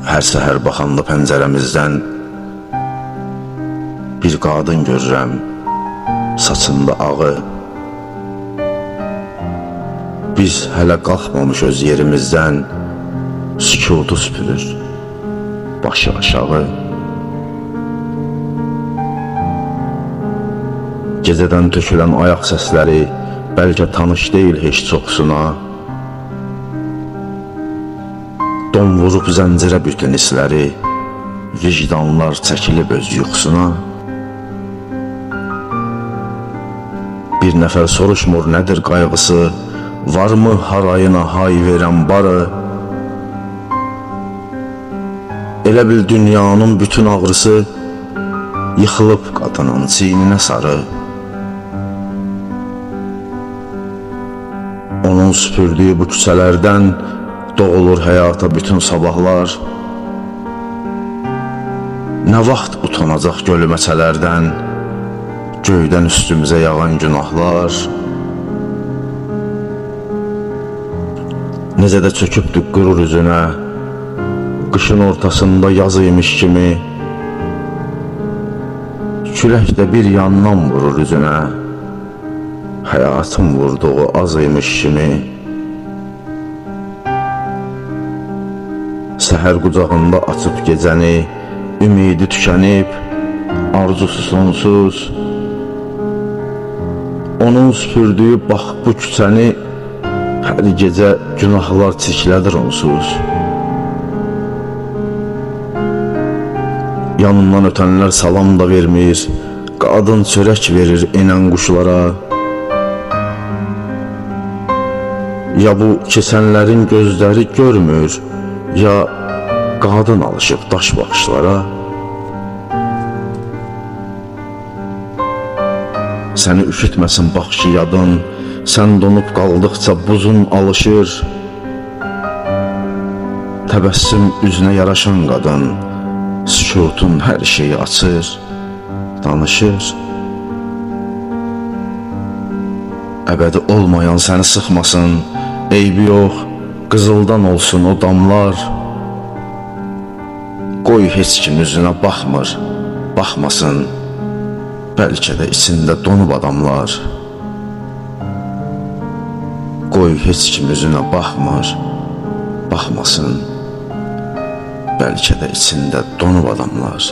Hər səhər baxanda pəncərəmizdən bir qadın görürəm, saçında ağı. Biz hələ qalxmamış öz yerimizdən, sükutu süpürür, başı aşağı. Gecədən tökülən ayaq səsləri bəlkə tanış deyil heç çoxsuna. Don vurub zəncirə bütün hissləri, vicdanlar çəkilib öz yuxusuna. Bir nəfər soruşmur nədir qayğısı, varmı harayına hay verən barı? Elə bil dünyanın bütün ağrısı yıxılıb qadının çiyninə sarı. Onun süpürdüyü bu küçələrdən doğulur həyata bütün sabahlar. Nə vaxt utanacaq gölməçələrdən, göydən üstümüzə yağan günahlar. Necə də çökübdük qürur üzünə, qışın ortasında yazıymış kimi. Külək də bir yandan vurur üzünə, həyatın vurduğu azıymış kimi. Səhər qucağında açıb gecəni, ümidi tükənib, arzusu sonsuz. Onun süpürdüyü bax bu küçəni, hər gecə günahlar çirklədir onsuz. Yanından ötənlər salam da vermir, qadın çörək verir enən quşlara. Ya bu keçənlərin gözləri görmür, ya qadın alışıb daş baxışlara. Səni üşütməsin bax ki yadın, sən donub qaldıqca buzun alışır. Təbəssüm üzünə yaraşan qadın, sükutun hər şeyi açır, danışır. Əbədi olmayan səni sıxmasın, eybi yox, qızıldan olsun o damlar. Qoy heç kim üzünə baxmır, baxmasın, bəlkə də içində donub adamlar. Qoy heç kim üzünə baxmır, baxmasın, bəlkə də içində donub adamlar.